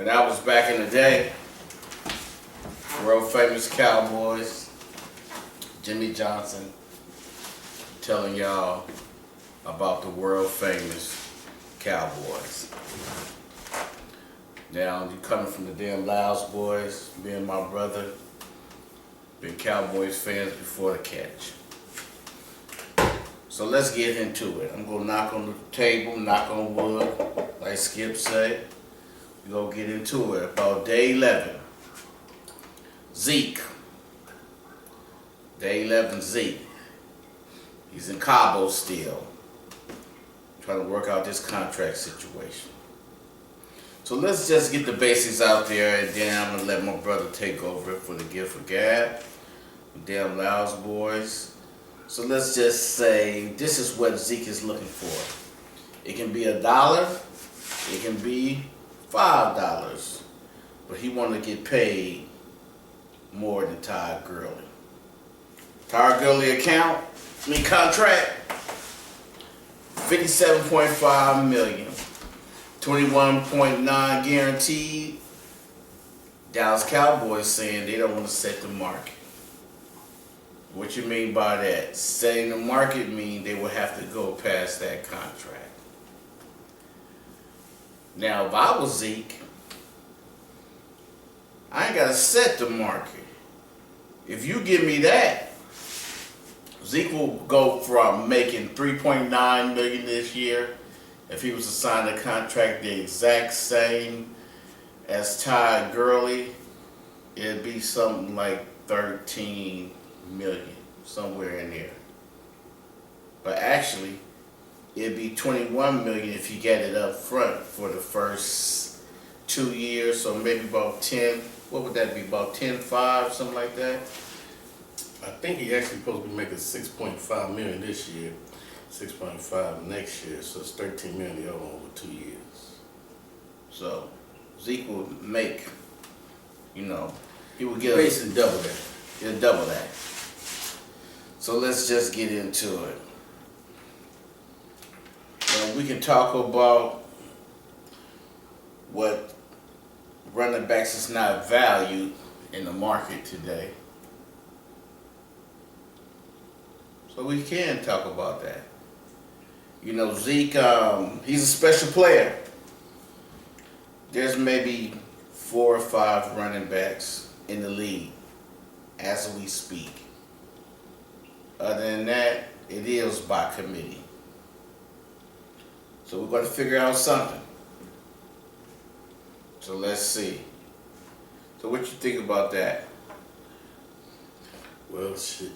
And that was back in the day. World famous Cowboys. Jimmy Johnson telling y'all about the world famous Cowboys. Now, you coming from the damn Dallas boys, me and my brother, been Cowboys fans before the catch. So let's get into it. I'm gonna knock on the table, knock on wood, like Skip said. We're gonna get into it. About day 11, Zeke. Day 11, Zeke. He's in Cabo still, trying to work out this contract situation. So let's just get the basics out there, and then I'm gonna let my brother take over for the gift of gab. The damn Dallas boys. So let's just say this is what Zeke is looking for. It can be $1, it can be $5, but he want to get paid more than Todd Gurley. Todd Gurley contract, $57.5 million, 21.9 guaranteed. Dallas Cowboys saying they don't want to set the market. What you mean by that? Setting the market mean they would have to go past that contract. Now, if I was Zeke, I ain't got to set the market. If you give me that, Zeke will go from making $3.9 million this year. If he was to sign a contract the exact same as Todd Gurley, it'd be something like $13 million, somewhere in there. But actually, it'd be $21 million if you get it up front for the first 2 years, so maybe about 10. What would that be? About 10.5, something like that. I think he actually supposed to be making $6.5 million this year, 6.5 next year, so it's $13 million over 2 years. So Zeke will make, he will get basically double that. He'll double that. So let's just get into it. We can talk about what running backs is not valued in the market today. So we can talk about that. Zeke, he's a special player. There's maybe 4 or 5 running backs in the league as we speak. Other than that, it is by committee. So we're going to figure out something. So let's see. So what you think about that? Well, shit.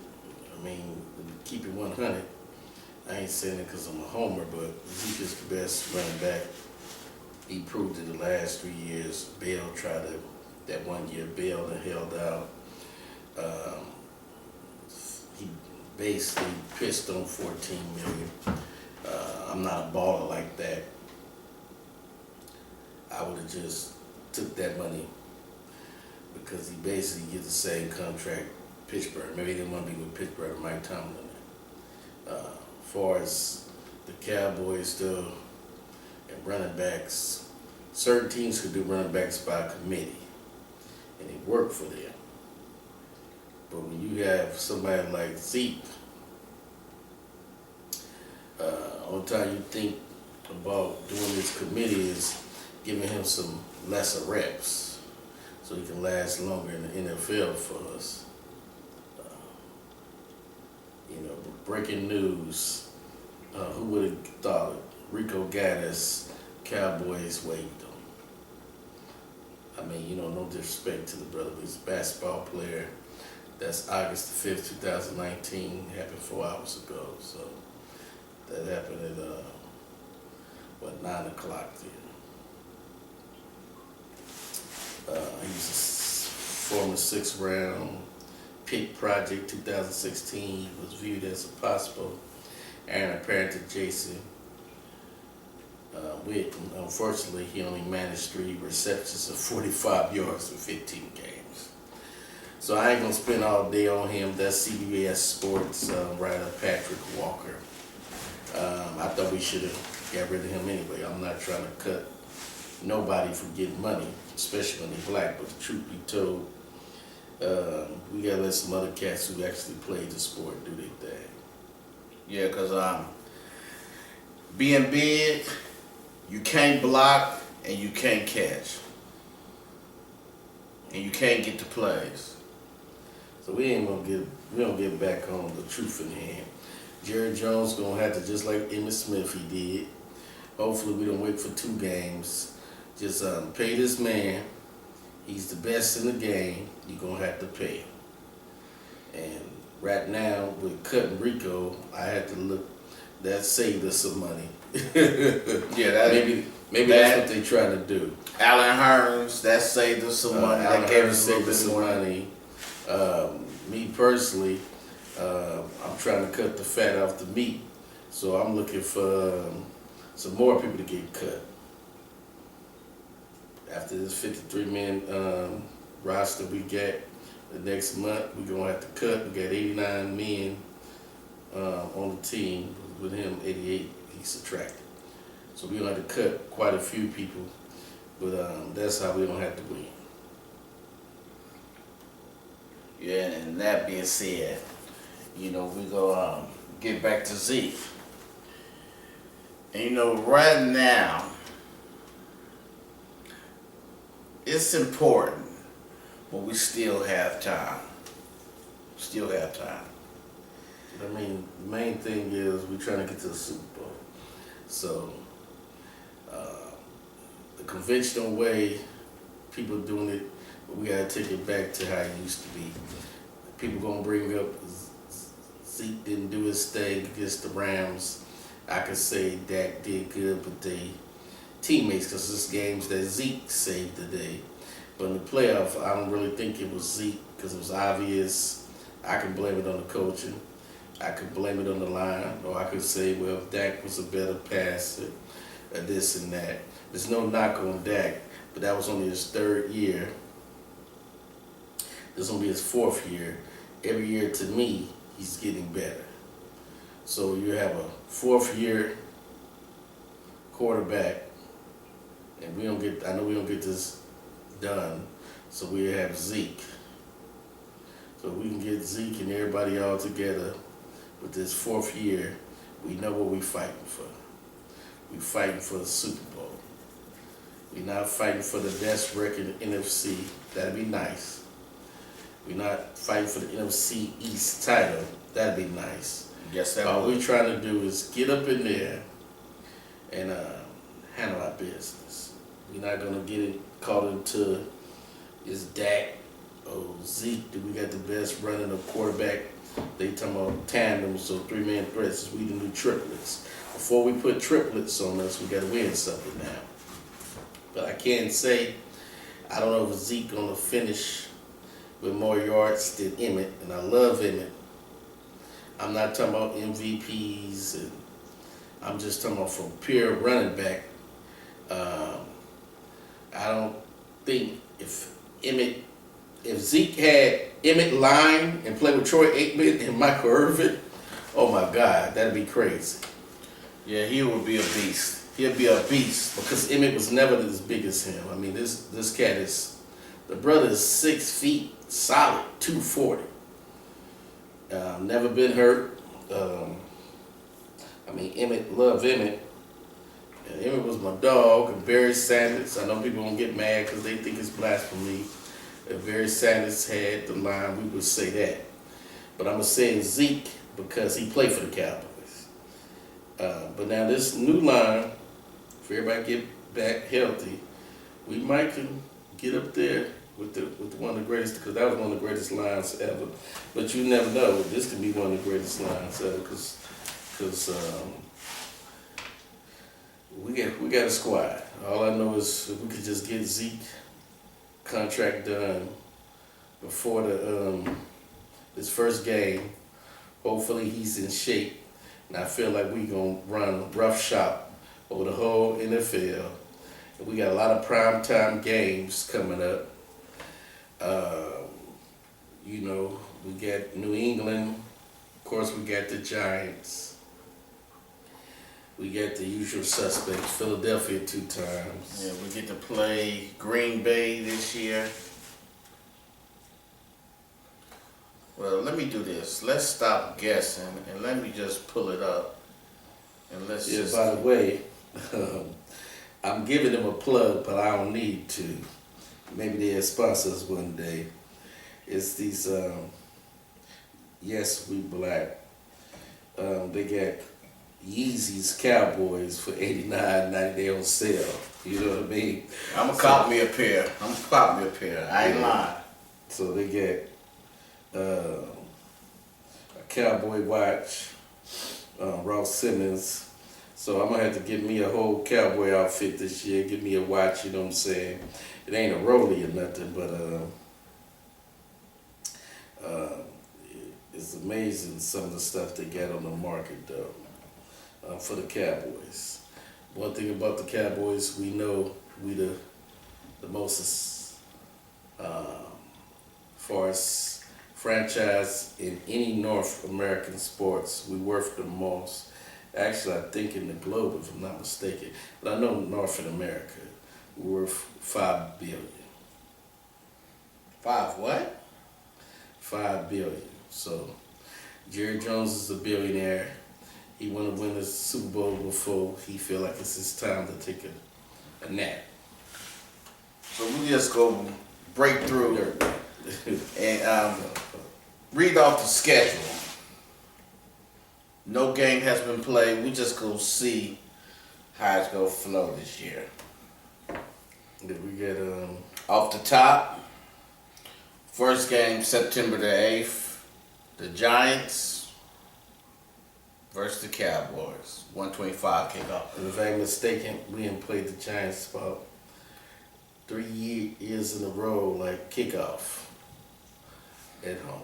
I mean, keep it 100. I ain't saying it because I'm a homer, but Zeke is the best running back. He proved it the last 3 years. Bell tried to, that 1 year, bailed and held out. He basically pissed on $14 million. I'm not a baller like that. I would have just took that money because he basically gets the same contract Pittsburgh. Maybe he didn't want to be with Pittsburgh or Mike Tomlin. As far as the Cowboys still and running backs, certain teams could do running backs by committee, and it worked for them. But when you have somebody like Zeke, only time you think about doing this committee is giving him some lesser reps so he can last longer in the NFL for us. Breaking news, who would have thought it? Rico Gaddis, Cowboys waived him. I mean, no disrespect to the brother, but he's a basketball player. That's August the 5th, 2019, happened 4 hours ago. So that happened at, 9 o'clock then. He's a former 6th round pick project 2016. Was viewed as a possible heir apparent to Jason Witten. Unfortunately, he only managed 3 receptions of 45 yards in 15 games. So I ain't gonna spend all day on him. That's CBS Sports writer Patrick Walker. I thought we should have got rid of him anyway. I'm not trying to cut nobody from getting money. especially when they're black. But the truth be told, we gotta let some other cats who actually play the sport do their thing. Yeah, because being big, you can't block and you can't catch. And you can't get the plays. So we don't get back on the truth in hand. Jerry Jones gonna have to, just like Emmitt Smith he did. Hopefully we don't wait for 2 games. Just pay this man. He's the best in the game. You're gonna have to pay him. And right now with cutting Rico, I had to look. That saved us some money. Yeah, maybe that's what they're trying to do. Alan Hearns, that saved us some money. Alan That gave Hearns us a little saved us bit some more money. Me personally, I'm trying to cut the fat off the meat, so I'm looking for some more people to get cut. After this 53-man roster we get, the next month we're gonna have to cut. We got 89 men on the team. With him, 88, he subtracted. So we're gonna have to cut quite a few people, but that's how we don't have to win. Yeah, and that being said, we go get back to Zeke. And right now, it's important, but we still have time. Still have time. I mean, the main thing is we're trying to get to the Super Bowl. So the conventional way, people doing it, but we gotta take it back to how it used to be. People gonna bring up Zeke didn't do his thing against the Rams. I could say Dak did good, but they teammates, because it's games that Zeke saved the day. But in the playoff, I don't really think it was Zeke because it was obvious. I can blame it on the coaching. I could blame it on the line, or I could say, well, Dak was a better passer, or this and that. There's no knock on Dak, but that was only his 3rd year. This will be his 4th year. Every year, to me, he's getting better. So you have a 4th year quarterback, and I know we don't get this done, so we have Zeke. So we can get Zeke and everybody all together with this 4th year. We know what we're fighting for. We're fighting for the Super Bowl. We're not fighting for the best record in the NFC. That'd be nice. We're not fighting for the NFC East title. That'd be nice. Yes, that All would. we're trying to do is get up in there and handle our business. We're not gonna get it caught into is Dak or Zeke. Do we got the best running of quarterback? They talking about tandems, so 3-man threats. We the new triplets. Before we put triplets on us, we gotta win something now. But I can't say, I don't know if Zeke gonna finish with more yards than Emmitt, and I love Emmitt. I'm not talking about MVPs, and I'm just talking about from pure running back. I don't think if Zeke had Emmitt line and play with Troy Aikman and Michael Irvin, oh my God, that'd be crazy. Yeah, he would be a beast. He'll be a beast. Because Emmitt was never as big as him. I mean, this cat is, the brother is 6 feet, solid, 240. Never been hurt. Love Emmitt. And Emmitt was my dog. And Barry Sanders, I know people won't get mad because they think it's blasphemy. If Barry Sanders had the line, we would say that. But I'm going to say Zeke because he played for the Cowboys. But now this new line, if everybody get back healthy, we might can get up there with one of the greatest, because that was one of the greatest lines ever. But you never know. This could be one of the greatest lines ever because we got a squad. All I know is if we could just get Zeke contract done before his first game, hopefully he's in shape. And I feel like we're going to run roughshod over the whole NFL. And we got a lot of primetime games coming up. We got New England. Of course, we got the Giants. We got the usual suspects, Philadelphia 2 times. Yeah, we get to play Green Bay this year. Well, let me do this. Let's stop guessing and let me just pull it up. And let's Yeah, just. by the way, I'm giving them a plug, but I don't need to. Maybe they'll sponsor us one day. It's these, Yes We Black. They got Yeezy's Cowboys for $89.90. They on sale. You know what I mean? I'm gonna cop me a pair. I ain't lying. So they get a cowboy watch, Ross Simmons. So I'm gonna have to get me a whole cowboy outfit this year. Get me a watch. You know what I'm saying? It ain't a rollie or nothing, but it's amazing some of the stuff they got on the market though, for the Cowboys. One thing about the Cowboys, we know we the most far as franchise in any North American sports. We worth the most. Actually, I think in the globe, if I'm not mistaken. But I know North America, we're worth $5 billion. 5 what? $5 billion. So Jerry Jones is a billionaire. He want to win the Super Bowl before he feel like it's his time to take a nap. So we just go break through and read off the schedule. No game has been played. We just go see how it's gonna flow this year. Did we get Off the top, first game September the 8th, the Giants versus the Cowboys. 125 kickoff. if I'm mistaken, we didn't play the Giants about 3 years in a row, like kickoff at home.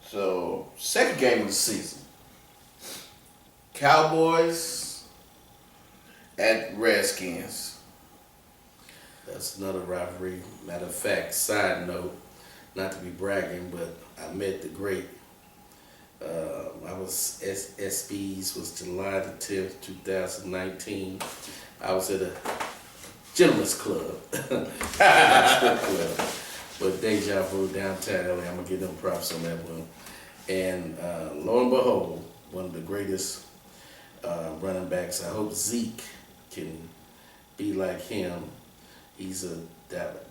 So, second game of the season. Cowboys at Redskins. That's another rivalry. Matter of fact, side note, not to be bragging, but I met the great. I was SB's was July the 10th, 2019. I was at a gentleman's club, strip club, but Deja Vu downtown LA. I'm gonna give them props on that one. And lo and behold, one of the greatest running backs. I hope Zeke can be like him. He's a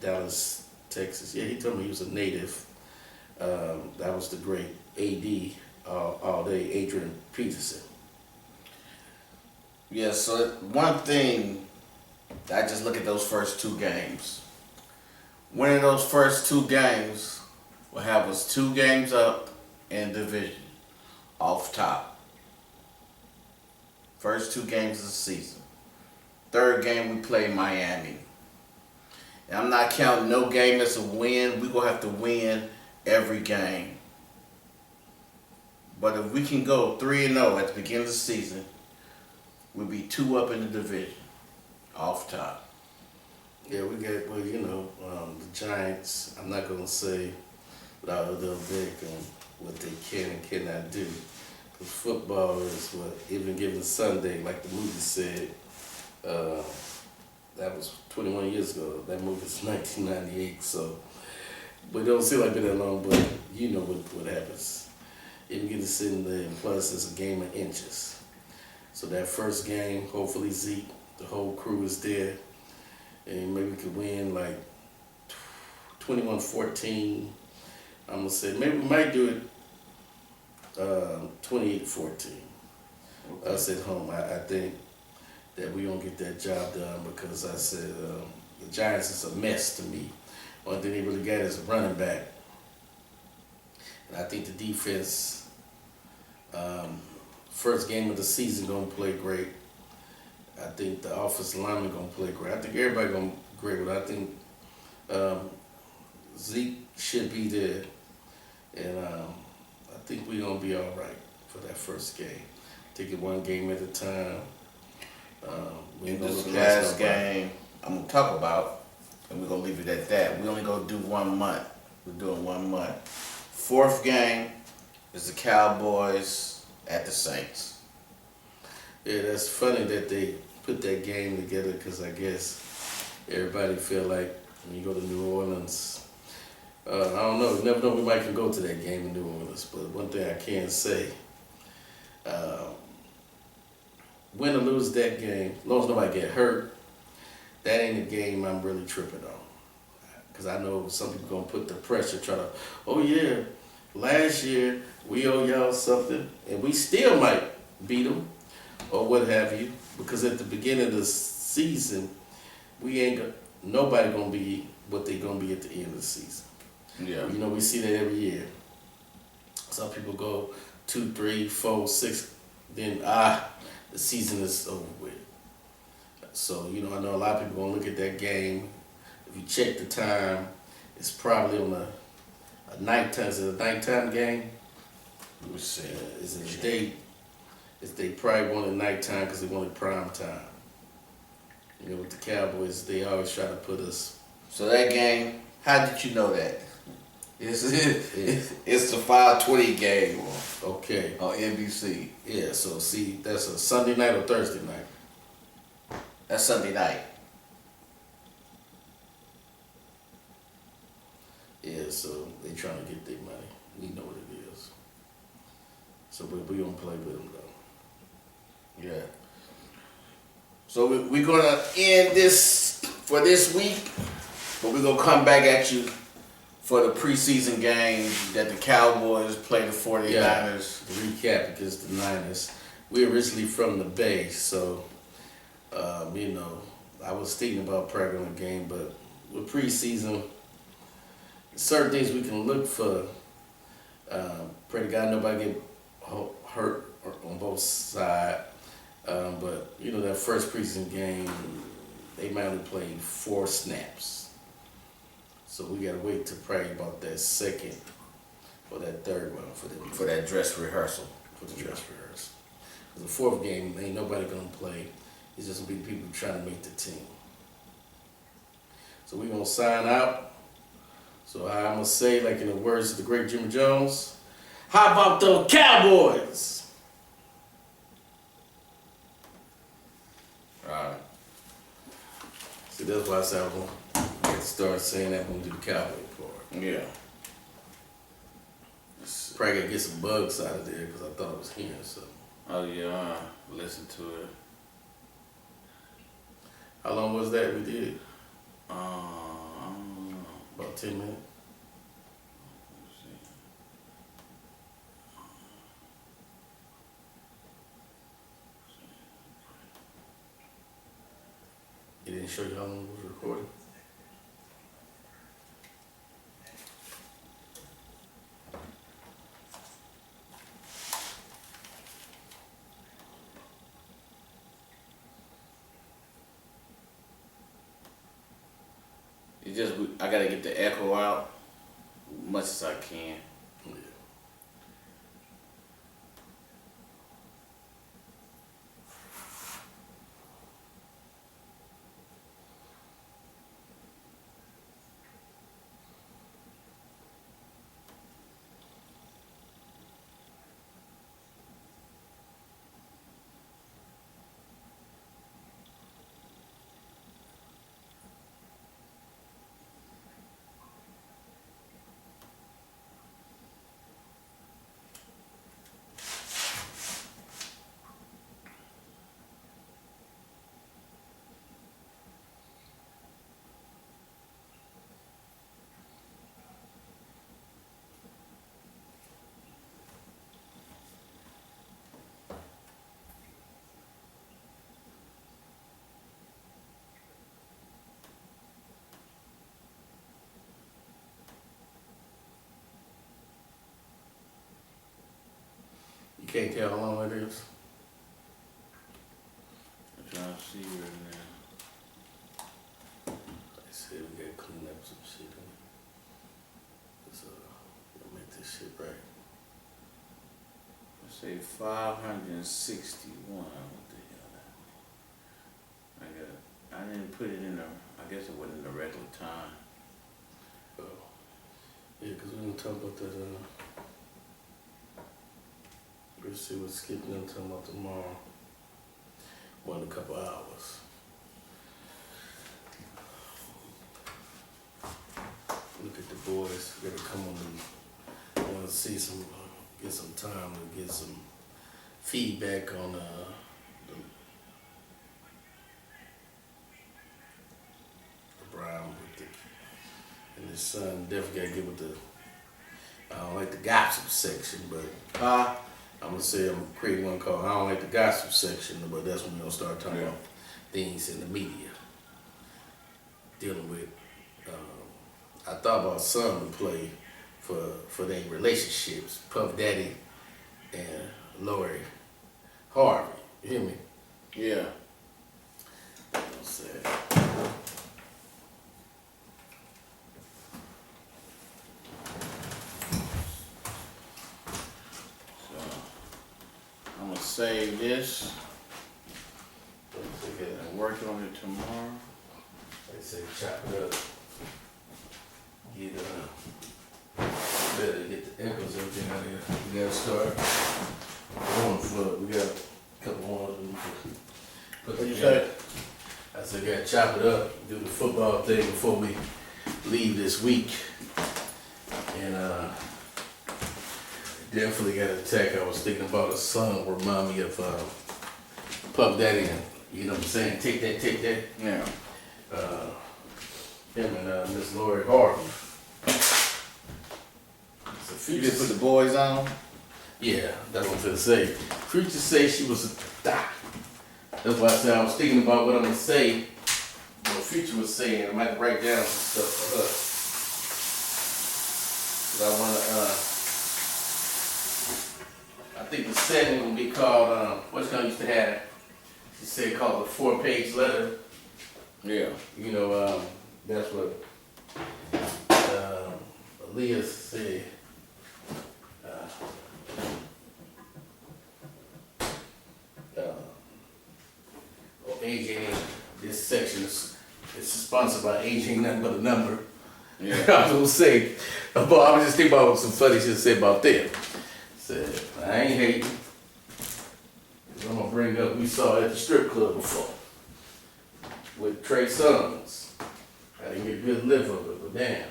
Dallas, Texas. Yeah, he told me he was a native. That was the great AD all day, Adrian Peterson. Yeah, so one thing, I just look at those first 2 games. Winning those first 2 games will have us 2 games up in division, off top. First 2 games of the season. Third game we play Miami. And I'm not counting no game as a win. We're going to have to win every game. But if we can go 3-0 at the beginning of the season, we'll be 2 up in the division, off top. Yeah, we got, well, you know, the Giants, I'm not going to say without a little bit on what they can and cannot do. Because football is what, even given Sunday, like the movie said, that was 21 years ago. That movie was 1998, so, but it don't seem like it been that long, but you know what happens. You get to sit in there, and plus it's a game of inches. So that first game, hopefully Zeke, the whole crew is there, and maybe we could win like 21-14. I'm gonna say maybe we might do it 28-14. Us at home. I think that we don't get that job done because I said the Giants is a mess to me. Only thing they really got is a running back. And I think the defense, first game of the season, gonna play great. I think the offensive lineman gonna play great. I think everybody gonna be great, but I think Zeke should be there, and I think we gonna be all right for that first game. Take it one game at a time. In this last game, I'm gonna talk about, and we're gonna leave it at that. We only gonna do 1 month. We're doing 1 month. Fourth game is the Cowboys at the Saints. Yeah, that's funny that they put that game together because I guess everybody feel like when you go to New Orleans, I don't know, you never know, we might can go to that game in New Orleans. But one thing I can say, uh, win or lose that game, as long as nobody get hurt, that ain't a game I'm really tripping on. Because I know some people gonna put the pressure, try to, oh yeah, last year we owe y'all something, and we still might beat them or what have you. Because at the beginning of the season, we ain't nobody gonna be what they gonna be at the end of the season. Yeah. You know, we see that every year. Some people go 2, 3, 4, 6, then the season is over with. So, you know, I know a lot of people gonna look at that game. If you check the time, it's probably on a nighttime. Is it a nighttime game? Let me see. Is it a date? They probably want it nighttime because they want it prime time. You know, with the Cowboys, they always try to put us. So that game, how did you know that? It's the 5:20 game Okay. on NBC. Yeah, so see, that's a Sunday night or Thursday night? That's Sunday night. Yeah, so they trying to get their money. We know what it is. So we don't play with them though. Yeah. So we're gonna end this for this week, but we're gonna come back at you for the preseason game that the Cowboys play the 49ers. Yeah, to recap against the Niners, we're originally from the Bay, so you know, I was thinking about prepping a game, but with preseason, certain things we can look for. Pray to God nobody get hurt on both sides. But you know, that first preseason game, they might only play 4 snaps. So we gotta wait to pray about that second or that third one For that dress rehearsal. for the dress rehearsal. The fourth game, ain't nobody gonna play. It's just gonna be people trying to make the team. So we gonna sign out. So I'm gonna say, like in the words of the great Jimmy Jones, how about those Cowboys? Alright. See, that's why I said I'm gonna start saying that when we do the Cowboy part. Yeah. Probably gotta get some bugs out of there because I thought it was here. So Oh yeah, listen to it. how long was that we did? I don't know. About 10 minutes. Let's see. It didn't show you how long it was recording. It just I gotta get the echo out much as I can. Yeah. You can't tell how long it is. I'm trying to see right now. They said we gotta clean up some shit. So we'll make this shit right. Let's say 561. What the hell? I didn't put it in the. I guess it wasn't in the regular time. Oh. Yeah, because we're gonna talk about that. Let's see what Skip and them talking about tomorrow. more than a couple hours. Look at the boys. Gotta come on and I want to see some, get some time to get some feedback on the Brown with the, and his son definitely gotta get with the. I don't like the gossip section, but I'm gonna say I'm creating one called I don't like the gossip section, but that's when we're gonna start talking about things in the media dealing with. I thought about some to play for their relationships, Puff Daddy and Lori Harvey. You hear me? Yeah. I'll say. I'm gonna save this and work on it tomorrow. They say chop it up. Get better get the echoes everything out of here. We gotta start going for it. We got a couple more of them. What you say? I said gotta chop it up, do the football thing before we leave this week. And definitely got a tech. I was thinking about a song remind me of Puff Daddy and you know what I'm saying, take that. Yeah. Him and Miss Lori Harvey. You just put the boys on? Yeah, that's what I'm gonna say. Future say she was a doc. That's why I said I was thinking about what I'm gonna say. What Future was saying, I might write down some stuff for her. 'Cause I think the segment will be called, what's gonna used to have? She said called the 4-page letter. Yeah. You know, that's what Aaliyah said. Age ain't, this section is sponsored by Age Ain't Nothing But a Number. Yeah. I was gonna say, I was just thinking about some funny shit to say about them. Said, I ain't hating. I'm gonna bring up, we saw at the strip club before with Trey Songz. I didn't get a good lift of it, but damn,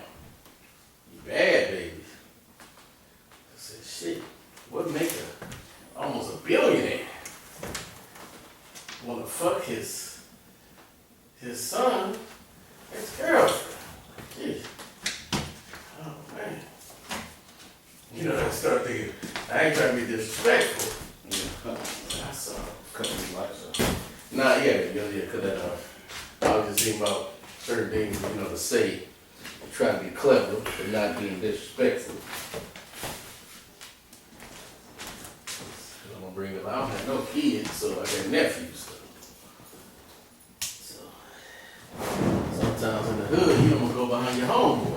you bad, baby. I said, shit, what make her almost a billionaire wanna fuck his son, his girlfriend? Jeez. Oh man. You know, I start thinking, I ain't trying to be disrespectful. Yeah. I saw Cut these lights up. Nah, yeah, cut that off. I was just thinking about certain things, you know, to say, try to be clever, but not being disrespectful. I'm gonna bring up, I don't have no kids, so I got nephews. So sometimes in the hood, you don't wanna go behind your homeboy.